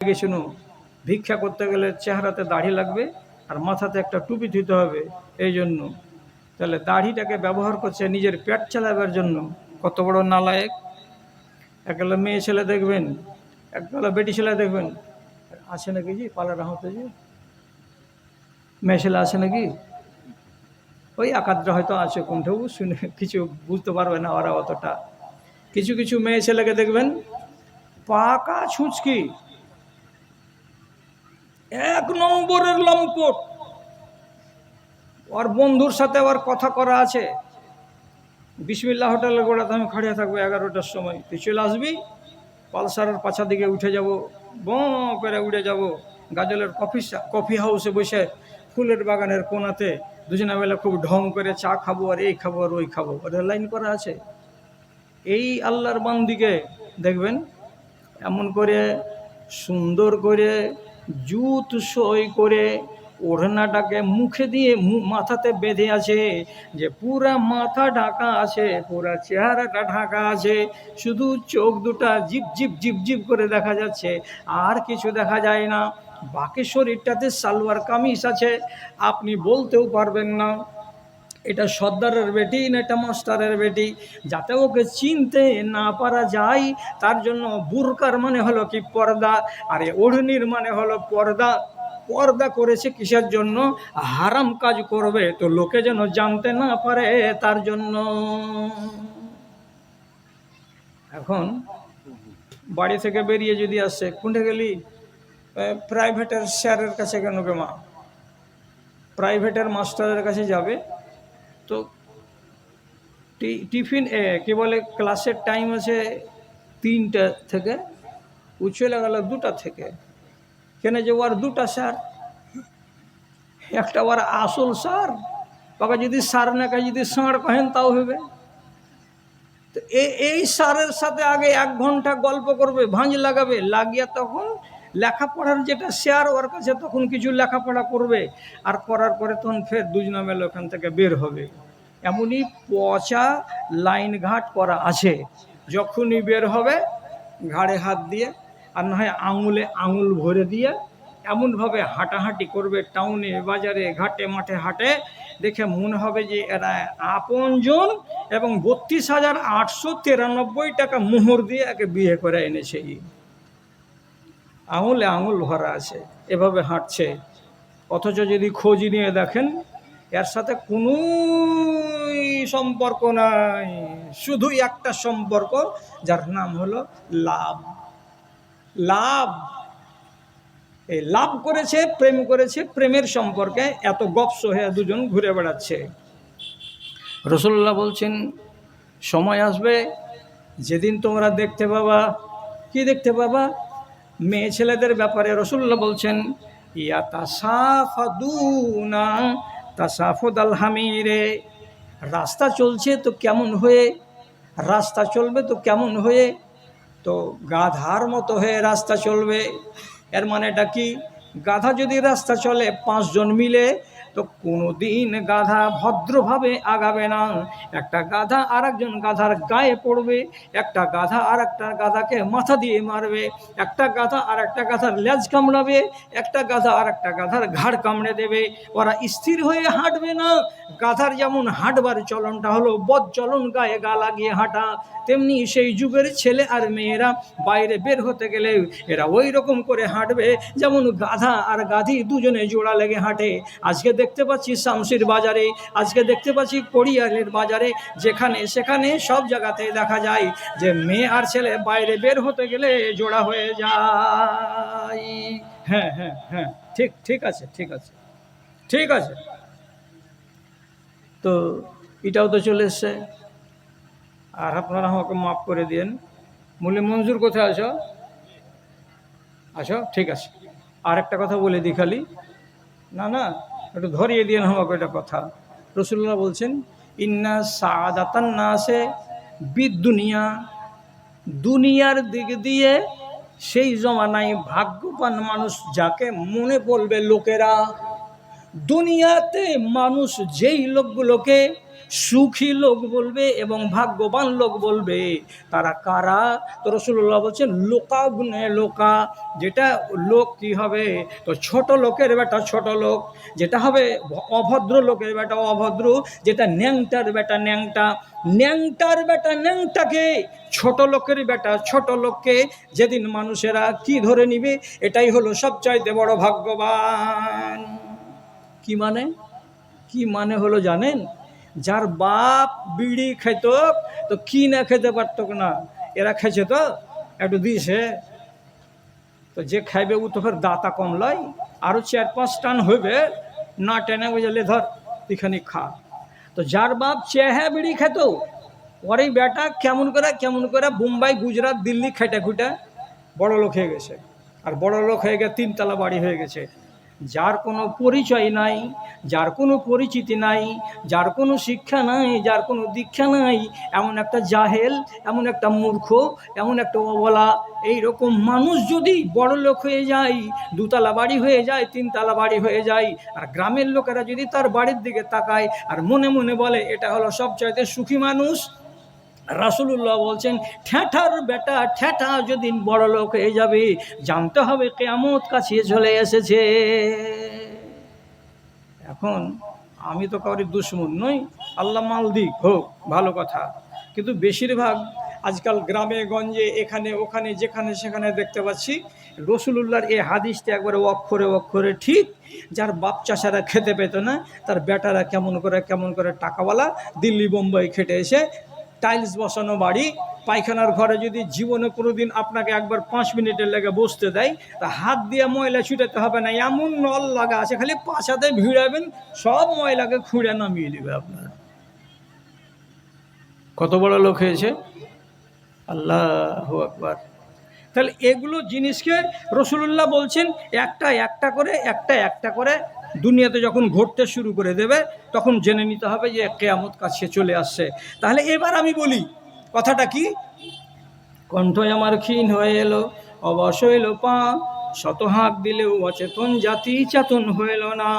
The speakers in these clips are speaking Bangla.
গেছিল ভিক্ষা করতে গেলে চেহারাতে দাড়ি লাগবে আর মাথাতে একটা টুপি দিতে হবে, এই জন্য। তাহলে দাড়িটাকে ব্যবহার করছে নিজের পেট চালাবার জন্য। কত বড় নালায়েক! একবেলা মেয়ে ছেলে দেখবেন, একবেলা বেটি ছেলে দেখবেন, আছে নাকি জি পালার হতে যে মেয়ে ছেলে আছে নাকি, ওই একাদ্রা হয়তো আছে, কোনটাও শুনে কিছু বুঝতে পারবে না ওরা অতটা। কিছু কিছু মেয়ে ছেলেকে দেখবেন পাকা ছুঁচকি, এক নম্বরের লম্পট। ওর বন্ধুর সাথে ওর কথা করা আছে, বিসমিল্লাহ হোটেলের গোড়াতে আমি খাড়িয়ে থাকবো 11টার সময়, তুই চলে আসবি, পালসারের পাছা দিকে উঠে যাব, বঁ করে উড়ে যাব গাজলের কফি হাউসে বসে ফুলের বাগানের কোনাতে দুজনে বেলা খুব ঢং করে চা খাবো আর এই খাবো আর ওই খাবো। ওদের লাইন করা আছে। এই আল্লাহর বান্দিকে দেখবেন এমন করে সুন্দর করে জুত সই করে ওড়নাটাকে মুখে দিয়ে মাথাতে বেঁধে আছে, যে পুরা মাথা ঢাকা আছে, পুরা চেহারাটা ঢাকা আছে, শুধু চোখ দুটা জিপ জিপ জিপ জিপ করে দেখা যাচ্ছে, আর কিছু দেখা যায় না। বাকি শরীরটাতে সালোয়ার কামিজ আছে, আপনি বলতেও পারবেন না এটা সর্দারের বেটি না এটা মাস্টারের বেটি। যাতে ওকে চিনতে না পারা যায় তার জন্য বুরকার মানে হলো কি পর্দা, আর ওড়নির মানে হলো পর্দা। পর্দা করেছে কিসের জন্য? হারাম কাজ করবে তো লোকে যেন জানতে না পারে তার জন্য। এখন বাড়ি থেকে বেরিয়ে যদি আসে, কোনটা গেলি? প্রাইভেটের স্যারের কাছে কেন গে মা? প্রাইভেটের মাস্টারের কাছে যাবে তো টিফিন কি বলে, ক্লাসের টাইম আছে 3টা থেকে, ও চলে গেল 2টা থেকে। কেন যে ওর 2টা স্যার, একটা ওর আসল স্যার, বাবা যদি স্যার না কাজ যদি সাঁড় কহেন তাও হবে। তো এই স্যারের সাথে আগে 1 ঘন্টা গল্প করবে, ভাঁজ লাগাবে, লাগিয়ে তখন লেখাপড়ার যেটা শেয়ার ওর কাছে তখন কিছু লেখাপড়া করবে, আর করার পরে তখন ফের দুজনা মেলে ওখান থেকে বের হবে। এমনই পচা লাইন ঘাট করা আছে। যখনই বের হবে ঘাড়ে হাত দিয়ে, আর না হয় আঙুলে আঙুল ভরে দিয়ে এমনভাবে হাঁটাহাঁটি করবে, টাউনে বাজারে ঘাটে মাঠে হাঁটে, দেখে মনে হবে যে এরা আপনজন, এবং 32,893 টাকা মোহর দিয়ে একে বিয়ে করে এনেছে। আঙুলে আঙুল ভরা আছে, এভাবে হাঁটছে। অথচ যদি খোঁজ নিয়ে দেখেন এর সাথে কোনো সম্পর্ক নাই, শুধু একটা সম্পর্ক, যার নাম হলো লাভ। লাভ, এই লাভ করেছে, প্রেম করেছে, প্রেমের সম্পর্কে এত গপস হয়ে দুজন ঘুরে বেড়াচ্ছে। রাসূলুল্লাহ বলছেন সময় আসবে যেদিন তোমরা দেখতে পাবা, কি দেখতে পাবা? মেয়ে ছেলেদের ব্যাপারে রাসূলুল্লাহ বলছেন ইয়াতাসাফাদুনা তাসাফুদাল হামিরে, রাস্তা চলছে তো কেমন হয়ে, রাস্তা চলবে তো কেমন হয়ে, তো গাধার মতো হয়ে রাস্তা চলবে। এর মানেটা কি? গাধা যদি রাস্তা চলে 5 জন মিলে, তো কোনোদিন গাধা ভদ্রভাবে আগাবে না। একটা গাধা আর একজন গাধার গায়ে পড়বে, একটা গাধা আর একটা গাধাকে মাথা দিয়ে মারবে, একটা গাধা আর একটা গাধার লেজ কামড়াবে, একটা গাধা আর একটা গাধার ঘাড় কামড়ে দেবে। ওরা স্থির হয়ে হাঁটবে না। গাধার যেমন হাঁটবার চলনটা হলো বদ চলন, গায়ে গা লাগিয়ে হাঁটা, তেমনি সেই যুগের ছেলে আর মেয়েরা বাইরে বের হতে গেলে এরা ওই রকম করে হাঁটবে যেমন গাধা আর গাধি দুজনে জোড়া লেগে হাঁটে। আজকে দেখতে পাচ্ছি শামসির বাজারে, আজকে দেখতে পাচ্ছি কোড়িয়ালের বাজারে, যেখানে সেখানে সব জায়গাতে দেখা যায় যে মেয়ে আর ছেলে বাইরে বের হতে গেলে জোড়া হয়ে যায়। হ্যাঁ হ্যাঁ হ্যাঁ, ঠিক ঠিক আছে, ঠিক আছে, ঠিক আছে। তো এটাও তো চলে এসছে। আর আপনারা আমাকে মাফ করে দিন। মুলি মঞ্জুর কোথায় আছো? আছো, ঠিক আছে। আর একটা কথা বলে দিই খালি, না না একটু ধরিয়ে দিন আমাকে একটা কথা। রাসূলুল্লাহ বলছেন ইন্না সাআদাতান নাসে বিদুনিয়া, দুনিয়ার দিক দিয়ে সেই জমানায় ভাগ্যবান মানুষ যাকে মনে বলবে লোকেরা। দুনিয়াতে মানুষ যেই লোকগুলোকে সুখী লোক বলবে এবং ভাগ্যবান লোক বলবে। তারা কারা? তো রাসূলুল্লাহ বলছেন লোকা গুনে লোকা, যেটা লোক কি হবে, তো ছোট লোকের বেটা ছোট লোক, যেটা হবে অভদ্র লোকের বেটা অভদ্র, যেটা ন্যাংটার বেটা ন্যাংটা, ন্যাংটার বেটা ন্যাংটাকে, ছোট লোকের বেটা ছোট লোককে যেদিন মানুষেরা কি ধরে নিবে, এটাই হলো সবচাইতে বড় ভাগ্যবান। কি মানে? কি মানে হলো জানেন? যার বাপ বিড়ি খেত তো কি না খেতে পারত না, এরা খেয়েছে তো একটু দিয়েছে, তো যে খাইবে ও তো ফের দাতা কম লয়, আরও 4-5 টান হইবে, না টেনে বুঝলে ধর এখানে খা। তো যার বাপ চেহে বিড়ি খেত, ওরই বেটা কেমন করে মুম্বাই গুজরাট দিল্লি খেটে খুঁটে বড় লোক হয়ে গেছে, আর বড় লোক হয়ে গিয়ে 3 তলা বাড়ি হয়ে গেছে। যার কোনো পরিচয় নাই, যার কোনো পরিচিতি নাই, যার কোনো শিক্ষা নাই, যার কোনো দীক্ষা নাই, এমন একটা জাহেল, এমন একটা মূর্খ, এমন একটা অবলা, এইরকম মানুষ যদি বড় লোক হয়ে যায়, 2 তলা বাড়ি হয়ে যায়, 3 তলা বাড়ি হয়ে যায়, আর গ্রামের লোকেরা যদি তার বাড়ির দিকে তাকায় আর মনে মনে বলে এটা হলো সবচাইতে সুখী মানুষ, রাসূলুল্লাহ বলছেন ঠ্যাঁঠার বেটা ঠ্যাঁঠা যেদিন বড় লোক হয়ে যাবে, জানতে হবে কিয়ামত কাছে চলে এসেছে। এখন আমি তো কাউরি দুশমন নই, আল্লাহ মাল দিক হোক, ভালো কথা, কিন্তু বেশিরভাগ আজকাল গ্রামে গঞ্জে এখানে ওখানে যেখানে সেখানে দেখতে পাচ্ছি রাসূলুল্লাহর এই হাদিসটা একবারে অক্ষরে অক্ষরে ঠিক। যার বাপ চাষারা খেতে পেত না, তার বেটারা কেমন করে টাকাওয়ালা দিল্লি বোম্বাই খেটে এসে টাইলস বসানো বাড়ি, পায়খানার ঘরে যদি জীবনে কোনো দিন আপনাকে একবার 5 মিনিটের লেগে বসতে দেয়, তা হাত দিয়ে ময়লা ছুটাতে হবে না, এমন নল লাগা আছে, খালি পাছাতে ভিড়াবেন, সব ময়লাকে খুঁড়ে নামিয়ে দেবে আপনার। কত বড় লোক হয়েছে, আল্লাহু আকবার। তাহলে এগুলো জিনিসকে রাসূলুল্লাহ বলছেন একটা করে দুনিয়াতে যখন ঘটতে শুরু করে দেবে, তখন জেনে নিতে হবে যে কিয়ামত কাছে চলে আসছে। তাহলে এবার আমি বলি কথাটা কি, কণ্ঠ আমার ক্ষীণ হয়ে এলো, অবশ হইল পা, শত হাঁক দিলেও অচেতন জাতি চেতন হইল না,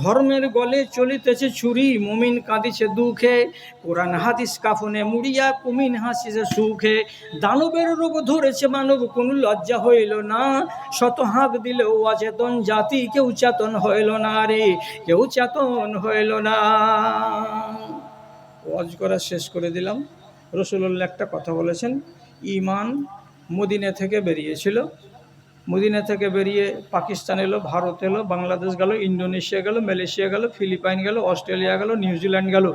ধর্মের গলে চলিতেছে ছুরি, মুমিন কাঁদিছে দুঃখে, কোরআন হাদিস কাফনে মুড়িয়া কুমিন হাসিছে সুখে, দানবের রোগ ধরেছে মানব কোনো লজ্জা হইল না, শত হাঁক দিলেও অচেতন জাতি কেউ চেতন হইল না রে, কেউ চেতন হইল না। ওয়াজ করা শেষ করে দিলাম। রাসূলুল্লাহ একটা কথা বলেছেন, ঈমান মদিনা থেকে বেরিয়েছিল, মদিনা থেকে বেরিয়ে পাকিস্তান এলো, ভারত এলো, বাংলাদেশ গেল, ইন্দোনেশিয়া গেল, মালয়েশিয়া গেল, ফিলিপাইন গেল, অস্ট্রেলিয়া গেল, নিউজিল্যান্ড গেল,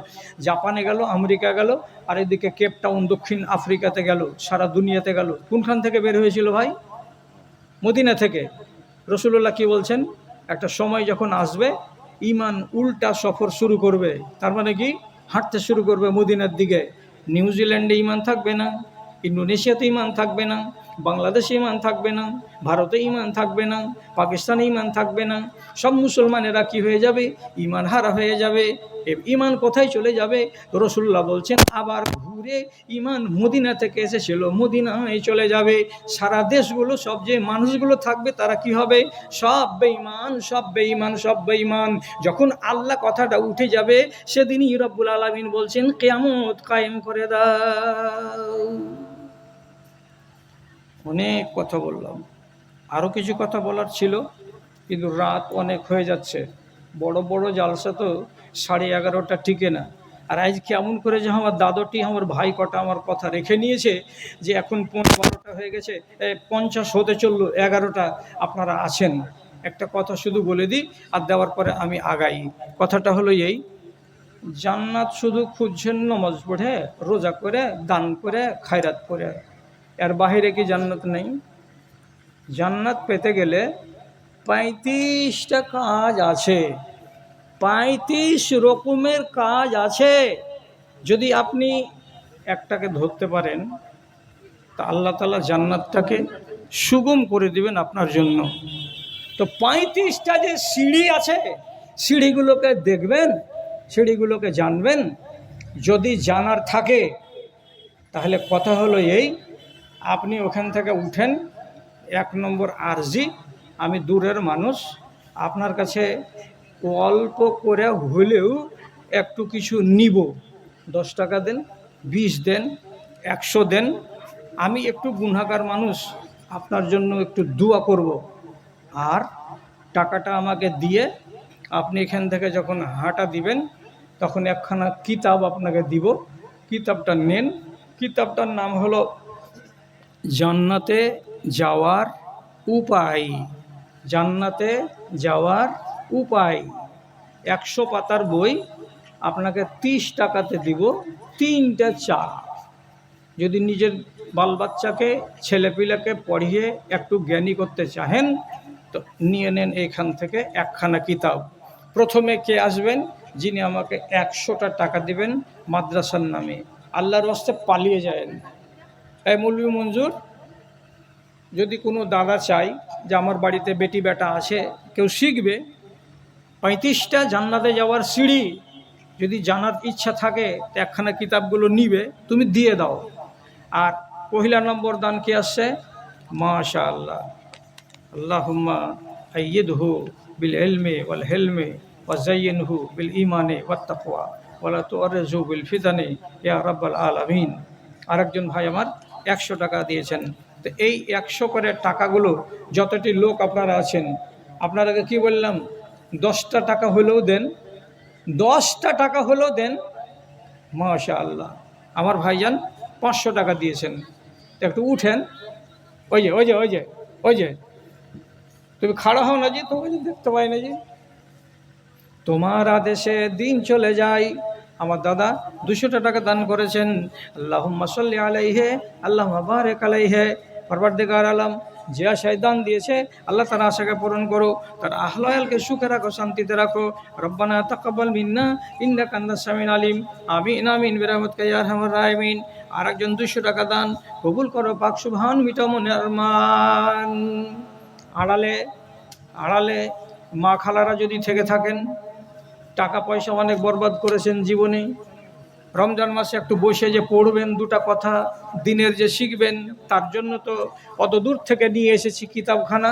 জাপানে গেল, আমেরিকা গেল, আর এদিকে কেপটাউন দক্ষিণ আফ্রিকাতে গেল, সারা দুনিয়াতে গেল। কোনখান থেকে বের হয়েছিল ভাই? মদিনা থেকে। রাসূলুল্লাহ কি বলছেন, একটা সময় যখন আসবে ঈমান উল্টা সফর শুরু করবে, তার মানে কি হাঁটতে শুরু করবে মদিনার দিকে। নিউজিল্যান্ডে ঈমান থাকবে না, ইন্দোনেশিয়াতে ঈমান থাকবে না, বাংলাদেশে ঈমান থাকবে না, ভারতে ঈমান থাকবে না, পাকিস্তানে ঈমান থাকবে না, সব মুসলমানেরা কি হয়ে যাবে? ঈমান হারা হয়ে যাবে। ঈমান কোথায় চলে যাবে? রাসূলুল্লাহ বলছেন আবার ঘুরে ঈমান মদিনা থেকে এসেছিল মদিনায় চলে যাবে। সারা দেশগুলো, সব যে মানুষগুলো থাকবে তারা কি হবে? সব বেঈমান, সব বেঈমান, সব বেঈমান। যখন আল্লাহ কথাটা উঠে যাবে, সেদিনই রব্বুল আলামিন বলছেন কিয়ামত কায়েম করে দাও। অনেক কথা বললাম, আরও কিছু কথা বলার ছিল, কিন্তু রাত অনেক হয়ে যাচ্ছে। বড় বড় জালসা তো 11:30টা টিকে না। আর আজ কেমন করে যে আমার দাদরটি, আমার ভাই কটা আমার কথা রেখে নিয়েছে যে এখন 12টা হয়ে গেছে, 50 হতে চললো, 11টা আপনারা আছেন। একটা কথা শুধু বলে দিই আর দেওয়ার পরে আমি আগাই। কথাটা হলো এই, জান্নাত শুধু খুঁজছেন নমাজ পড়ে, রোজা করে, দান করে, খায়রাত করে, এর বাহিরে কি জান্নাত নেই? জান্নাত পেতে গেলে 35টা কাজ আছে, 35 রকমের কাজ আছে। যদি আপনি একটাকে ধরতে পারেন, তা আল্লাহ তাআলা জান্নাতটাকে সুগম করে দিবেন আপনার জন্য। তো 35টা যে সিঁড়ি আছে, সিঁড়িগুলোকে দেখবেন, সিঁড়িগুলোকে জানবেন। যদি জানার থাকে তাহলে কথা হলো এই, আপনি ওখান থেকে উঠেন। 1 নম্বর আরজি, আমি দূরের মানুষ, আপনার কাছে অল্প করে হলেও একটু কিছু নিব, 10 টাকা দেন, 20 দেন, 100 দেন। আমি একটু গুনাহগার মানুষ, আপনার জন্য একটু দোয়া করব। আর টাকাটা আমাকে দিয়ে আপনি এখান থেকে যখন হাঁটা দিবেন তখন একখানা কিতাব আপনাকে দিব, কিতাবটা নেন। কিতাবটার নাম হলো জান্নাতে যাওয়ার উপায়। জান্নাতে যাওয়ার উপায়। 100 পাতার বই, আপনাকে 30 টাকাতে দিব, 3টা চা। যদি নিজের বাল বাচ্চাকে ছেলেপিলাকে পড়িয়ে একটু জ্ঞানী করতে চাহেন তো নিয়ে নেন এইখান থেকে একখানা কিতাব। প্রথমে কে আসবেন? যিনি আমাকে 100টা টাকা দিবেন মাদ্রাসার নামে। আল্লাহর ওয়াস্তে পালিয়ে যায়। এই মৌলভী মঞ্জুর, যদি কোনো দাদা চাই যে আমার বাড়িতে বেটি বেটা আছে, কেউ শিখবে, 35টা জান্নাতে যাওয়ার সিঁড়ি যদি জানার ইচ্ছা থাকে তো একখানা কিতাবগুলো নিবে, তুমি দিয়ে দাও। আর পহিলা নম্বর দান কি আসছে? মাশা আল্লাহ, আল্লাহুম্মা আইয়িদহু বিল ইলমি ওয়াল হিলমি ওয়া যায়্যিনহু বিল ঈমানি ওয়াত তাকওয়া ওয়া লা তুআররিজহু বিল ফিতানি ইয়া রাব্বাল আলামিন। আরেকজন ভাই আমার 100 টাকা দিয়েছেন। তো এই 100 করে টাকাগুলো, যতটি লোক আপনারা আছেন, আপনারাকে কি বললাম, 10টা টাকা হলেও দেন, 10টা টাকা হলেও দেন। মাশা আল্লাহ, আমার ভাইজান 500 টাকা দিয়েছেন। একটু উঠেন, ওই যে ওই যে ওই যে ওই যে তুমি খাড়া হও না, যে তোমাকে দেখতে পাই না, যে তোমার আদেশে দিন চলে যায়। আমার দাদা 200 টাকা দান করেছেন। আল্লাহুম্মা সাল্লি আলাইহি আল্লাহুম্মা বারিক আলাইহি। পরওয়ারদিগার আলম যে আশায় দান দিয়েছে আল্লাহ তার আশাকে পূরণ করো, তার আহলায়ালকে সুখে রাখো, শান্তিতে রাখো। রব্বানা তাকাব্বাল মিন্না ইন্নাকা আনতাস সামিউল আলিম। আমিন আমিন বিরহমাতিকা ইয়া আরহামার রাহিমিন। আরেকজন 200 টাকা দান কবুল করো, পাক সুবহান, মিটাও মনের আরমান। আড়ালে আড়ালে মা খালারা যদি থেকে থাকেন, টাকা পয়সা অনেক বরবাদ করেছেন জীবনে, রমজান মাসে একটু বসে যে পড়বেন, 2টা কথা দিনের যে শিখবেন, তার জন্য তো অত দূর থেকে নিয়ে এসেছি কিতাবখানা।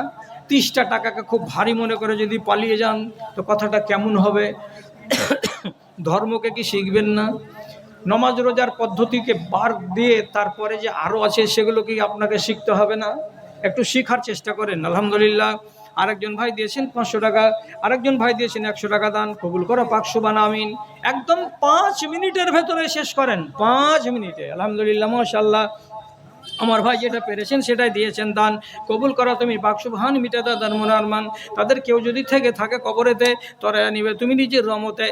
30টা টাকাকে খুব ভারী মনে করে যদি পালিয়ে যান তো কথাটা কেমন হবে? ধর্মকে কি শিখবেন না? নমাজ রোজার পদ্ধতিকে বাদ দিয়ে তারপরে যে আরও আছে সেগুলো কি আপনাকে শিখতে হবে না? একটু শেখার চেষ্টা করেন। আলহামদুলিল্লাহ। আরেকজন ভাই দিয়েছেন 500 টাকা, আরেকজন ভাই দিয়েছেন 100 টাকা দান কবুল করো, পাক সুবহান, আমিন। একদম 5 মিনিটের ভেতরে শেষ করেন, 5 মিনিটে। আলহামদুলিল্লাহ, মাশাআল্লাহ। আমার ভাই যেটা পেরেছেন সেটাই দিয়েছেন দান কবুল করা তুমি, পাক সুবহান, মিটাদা দান মুনারমান। তাদের কেউ যদি থেকে থাকে কবরেতে তোরা নিবে তুমি নিজের রহমতে।